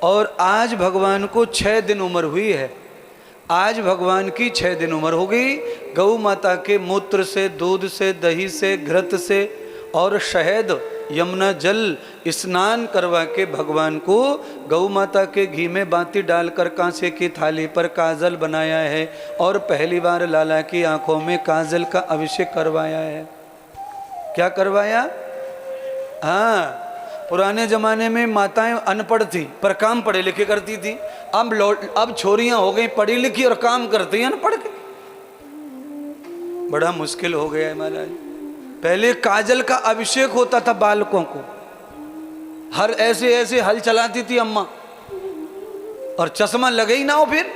और आज भगवान को 6 दिन उम्र हुई है। आज भगवान की 6 दिन उम्र हो गई। गौ माता के मूत्र से, दूध से, दही से, घृत से और शहद, यमुना जल स्नान करवा के भगवान को गौ माता के घी में बाती डालकर कांसे की थाली पर काजल बनाया है और पहली बार लाला की आंखों में काजल का अभिषेक करवाया है। क्या करवाया? हाँ, पुराने जमाने में माताएं अनपढ़ थी पर काम पढ़े लिखे करती थी। अब छोरियां हो गई पढ़ी लिखी और काम करती हैं अनपढ़ के। बड़ा मुश्किल हो गया है महाराज। पहले काजल का अभिषेक होता था बालकों को, हर ऐसे ऐसे हल चलाती थी अम्मा, और चश्मा लगे ही ना हो। फिर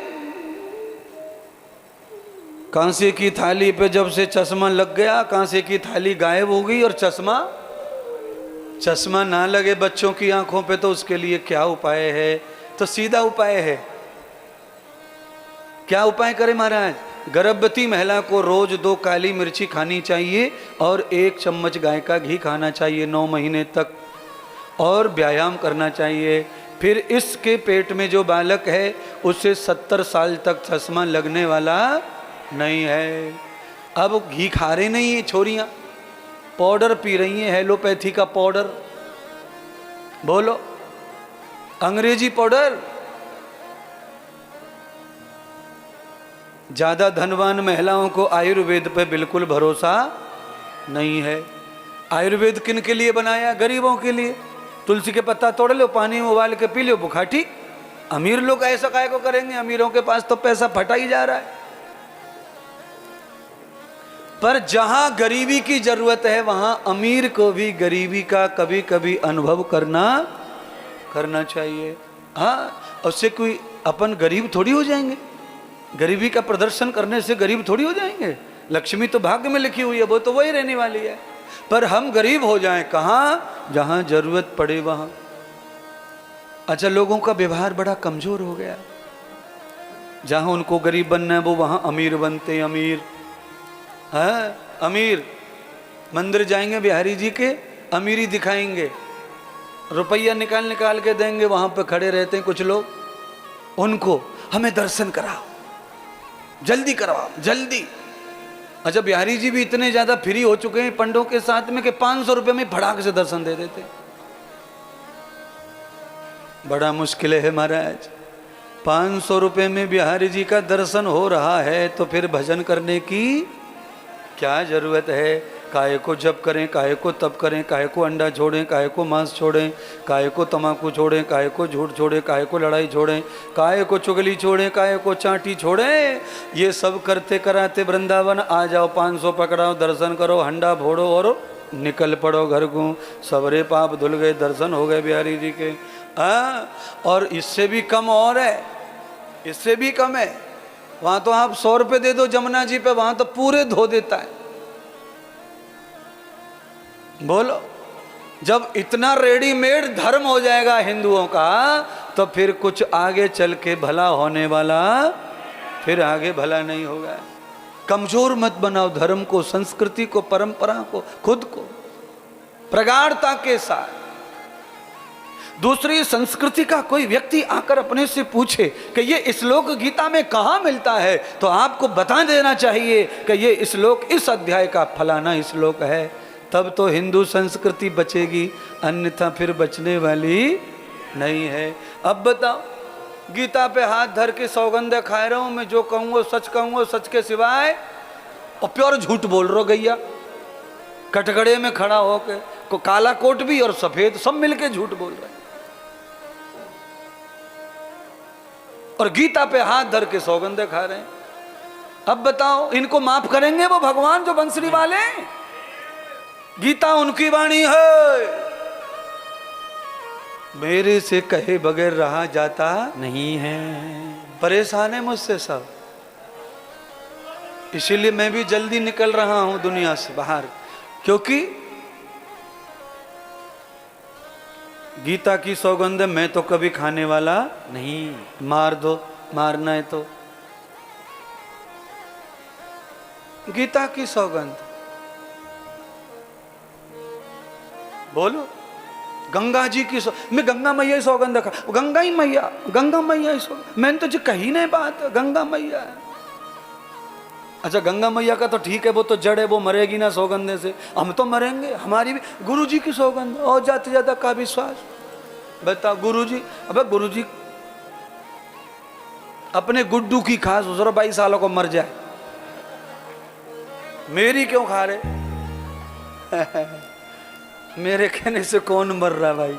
कांसे की थाली पे जब से चश्मा लग गया, कांसे की थाली गायब हो गई और चश्मा ना लगे बच्चों की आंखों पे, तो उसके लिए क्या उपाय है? तो सीधा उपाय है। क्या उपाय करे महाराज? गर्भवती महिला को रोज 2 काली मिर्ची खानी चाहिए और 1 चम्मच गाय का घी खाना चाहिए 9 महीने तक, और व्यायाम करना चाहिए। फिर इसके पेट में जो बालक है उसे 70 साल तक चश्मा लगने वाला नहीं है। अब घी खा रहे नहीं है छोरियां, पाउडर पी रही हैं, हेलोपैथी का पाउडर, बोलो अंग्रेजी पाउडर। ज्यादा धनवान महिलाओं को आयुर्वेद पे बिल्कुल भरोसा नहीं है। आयुर्वेद किन के लिए बनाया? गरीबों के लिए। तुलसी के पत्ता तोड़ लो, पानी में उबाल के पी लो, बुखार ठीक। अमीर लोग ऐसा काहे को करेंगे? अमीरों के पास तो पैसा फटा ही जा रहा है। पर जहां गरीबी की जरूरत है वहां अमीर को भी गरीबी का कभी कभी अनुभव करना चाहिए। हाँ, उससे कोई अपन गरीब थोड़ी हो जाएंगे। गरीबी का प्रदर्शन करने से गरीब थोड़ी हो जाएंगे। लक्ष्मी तो भाग्य में लिखी हुई है, वो तो वही रहने वाली है। पर हम गरीब हो जाएं कहाँ? जहां जरूरत पड़े वहां। अच्छा, लोगों का व्यवहार बड़ा कमजोर हो गया। जहां उनको गरीब बनना है वो वहां अमीर बनते। अमीर, हाँ अमीर मंदिर जाएंगे बिहारी जी के, अमीरी दिखाएंगे, रुपया निकाल के देंगे। वहां पे खड़े रहते हैं कुछ लोग, उनको हमें दर्शन कराओ, जल्दी करवाओ, जल्दी। अच्छा, बिहारी जी भी इतने ज्यादा फ्री हो चुके हैं पंडों के साथ में कि 500 रुपये में फटाक से दर्शन दे देते। बड़ा मुश्किल है महाराज। 500 रुपये में बिहारी जी का दर्शन हो रहा है तो फिर भजन करने की क्या जरूरत है? काहे को जप करें, काहे को तप करें, काहे को अंडा छोड़ें, काहे को मांस छोड़ें, काहे को तम्बाकू छोड़ें, काहे को झूठ छोड़ें, काहे को लड़ाई छोड़ें, काहे को चुगली छोड़ें, काहे को चांटी छोड़ें। ये सब करते कराते वृंदावन आ जाओ, 500 पकड़ाओ, दर्शन करो, हंडा फोड़ो और निकल पड़ो घर को। सबरे पाप धुल गए, दर्शन हो गए बिहारी जी के। और इससे भी कम और है, इससे भी कम है। वहां तो आप 100 रुपये दे दो जमुना जी पे, वहां तो पूरे धो देता है। बोलो, जब इतना रेडीमेड धर्म हो जाएगा हिंदुओं का, तो फिर कुछ आगे चल के भला होने वाला फिर आगे भला नहीं होगा। कमजोर मत बनाओ धर्म को, संस्कृति को, परंपरा को, खुद को प्रगाढ़ता के साथ। दूसरी संस्कृति का कोई व्यक्ति आकर अपने से पूछे कि ये श्लोक गीता में कहाँ मिलता है, तो आपको बता देना चाहिए कि ये श्लोक इस अध्याय का फलाना श्लोक है। तब तो हिंदू संस्कृति बचेगी, अन्यथा फिर बचने वाली नहीं है। अब बताओ, गीता पे हाथ धर के सौगंध खा रहा हूं, मैं जो कहूँगा सच कहूँगा, सच के सिवाय, और प्योर झूठ बोल रहा गैया। कटघड़े में खड़ा होके को काला कोट भी और सफेद सब मिलके झूठ बोल रहे, और गीता पे हाथ धर के सौगंधे खा रहे हैं। अब बताओ, इनको माफ करेंगे वो भगवान जो बंसरी वाले? गीता उनकी वाणी है, मेरे से कहे बगैर रहा जाता नहीं है। परेशान है मुझसे सब, इसीलिए मैं भी जल्दी निकल रहा हूं दुनिया से बाहर, क्योंकि गीता की सौगंध मैं तो कभी खाने वाला नहीं। मार दो, मारना है तो। गीता की सौगंध, बोलो, गंगा जी की मैं गंगा मैया ही सौगंध खा, गंगा मैया ही सौगंध, मैंने तो जी कही नहीं बात, गंगा मैया है। अच्छा गंगा मैया का तो ठीक है, वो तो जड़ है, वो मरेगी ना सौगंधे से, हम तो मरेंगे। हमारी भी गुरु जी की सौगंध और जाते जाता का विश्वास। बता गुरु जी, अबे गुरु जी अपने गुड्डू की खास 22 सालों को मर जाए, मेरी क्यों खा रहे? मेरे कहने से कौन मर रहा भाई,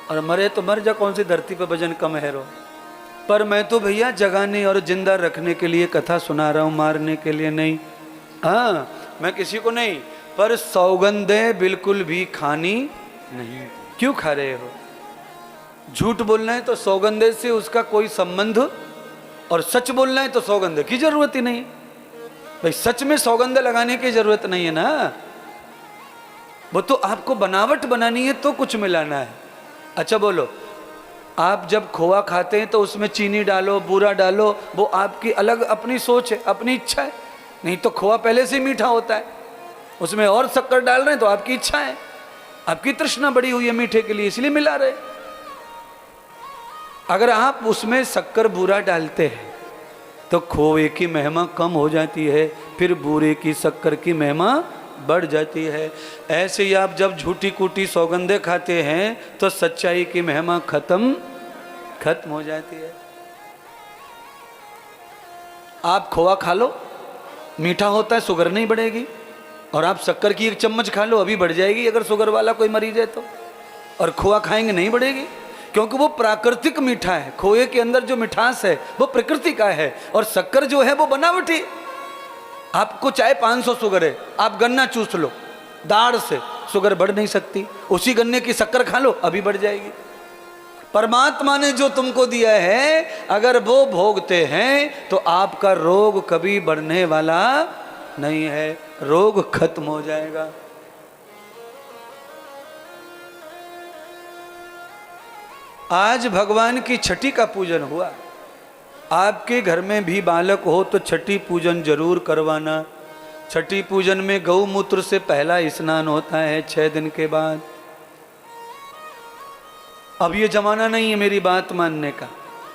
और मरे तो मर जा, कौन सी धरती पे भजन कम है रो। पर मैं तो भैया जगाने और जिंदा रखने के लिए कथा सुना रहा हूं, मारने के लिए नहीं। हाँ मैं किसी को नहीं, पर सौगंधे बिल्कुल भी खानी नहीं। क्यों खा रहे हो? झूठ बोलना है तो सौगंधे से उसका कोई संबंध, और सच बोलना है तो सौगंधे की जरूरत ही नहीं भाई। सच में सौगंध लगाने की जरूरत नहीं है ना, वो तो आपको बनावट बनानी है तो कुछ मिलाना है। अच्छा बोलो, आप जब खोआ खाते हैं तो उसमें चीनी डालो, बूरा डालो, वो आपकी अलग अपनी सोच है, अपनी इच्छा है। नहीं तो खोआ पहले से मीठा होता है, उसमें और शक्कर डाल रहे हैं तो आपकी इच्छा है, आपकी तृष्णा बड़ी हुई है मीठे के लिए, इसलिए मिला रहे। अगर आप उसमें शक्कर बूरा डालते हैं तो खोए की महिमा कम हो जाती है, फिर बूरे की शक्कर की महिमा बढ़ जाती है। ऐसे ही आप जब झूठी कूटी सौगंधे खाते हैं तो सच्चाई की महिमा खत्म हो जाती है। आप खोआ खा लो, मीठा होता है, शुगर नहीं बढ़ेगी, और आप शक्कर की 1 चम्मच खा लो, अभी बढ़ जाएगी अगर शुगर वाला कोई मरीज है तो। और खोआ खाएंगे नहीं बढ़ेगी, क्योंकि वो प्राकृतिक मीठा है। खोए के अंदर जो मिठास है वो प्रकृति का है, और शक्कर जो है वो बनावटी। आपको चाहे 500 शुगर है, आप गन्ना चूस लो दाढ़ से, शुगर बढ़ नहीं सकती। उसी गन्ने की शक्कर खा लो, अभी बढ़ जाएगी। परमात्मा ने जो तुमको दिया है, अगर वो भोगते हैं तो आपका रोग कभी बढ़ने वाला नहीं है, रोग खत्म हो जाएगा। आज भगवान की छठी का पूजन हुआ। आपके घर में भी बालक हो तो छठी पूजन जरूर करवाना। छठी पूजन में गौमूत्र से पहला स्नान होता है 6 दिन के बाद। अब ये जमाना नहीं है मेरी बात मानने का,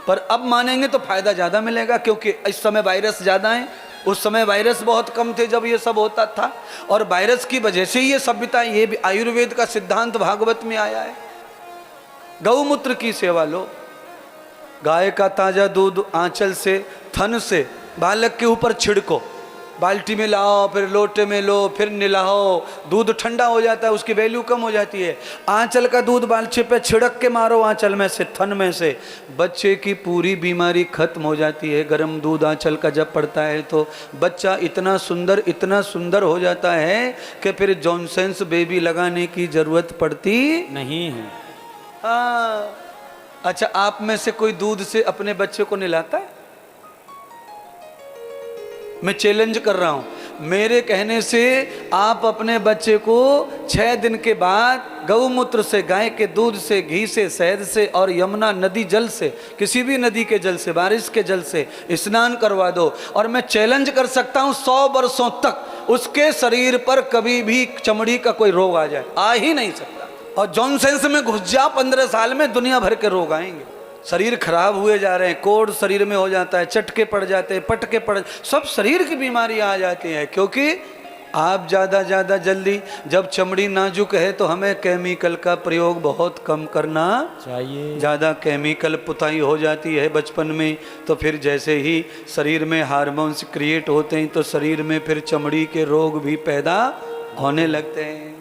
पर अब मानेंगे तो फायदा ज़्यादा मिलेगा, क्योंकि इस समय वायरस ज़्यादा है। उस समय वायरस बहुत कम थे जब ये सब होता था, और वायरस की वजह से ये सभ्यता, ये भी आयुर्वेद का सिद्धांत भागवत में आया है। गौमूत्र की सेवा लो, गाय का ताज़ा दूध आंचल से, थन से बालक के ऊपर छिड़को, बाल्टी में लाओ, फिर लोटे में लो, फिर निलाओ, दूध ठंडा हो जाता है, उसकी वैल्यू कम हो जाती है। आंचल का दूध बालचे पे छिड़क के मारो, आंचल में से, थन में से, बच्चे की पूरी बीमारी खत्म हो जाती है। गर्म दूध आंचल का जब पड़ता है तो बच्चा इतना सुंदर हो जाता है कि फिर जॉनसन्स बेबी लगाने की जरूरत पड़ती नहीं है। हाँ, अच्छा आप में से कोई दूध से अपने बच्चे को नहलाता है? मैं चैलेंज कर रहा हूं, मेरे कहने से आप अपने बच्चे को 6 दिन के बाद गौमूत्र से, गाय के दूध से, घी से, शहद से और यमुना नदी जल से, किसी भी नदी के जल से, बारिश के जल से स्नान करवा दो। और मैं चैलेंज कर सकता हूं 100 वर्षों तक उसके शरीर पर कभी भी चमड़ी का कोई रोग आ जाए, आ ही नहीं सकता। और जॉनसन्स में घुस जा 15 साल में दुनिया भर के रोग आएंगे। शरीर खराब हुए जा रहे हैं, कोढ़ शरीर में हो जाता है, चटके पड़ जाते हैं, पटके पड़, सब शरीर की बीमारी आ जाती है, क्योंकि आप ज़्यादा जल्दी, जब चमड़ी नाजुक है तो हमें केमिकल का प्रयोग बहुत कम करना चाहिए। ज़्यादा केमिकल पुताई हो जाती है बचपन में, तो फिर जैसे ही शरीर में हार्मोन्स क्रिएट होते हैं तो शरीर में फिर चमड़ी के रोग भी पैदा होने लगते हैं।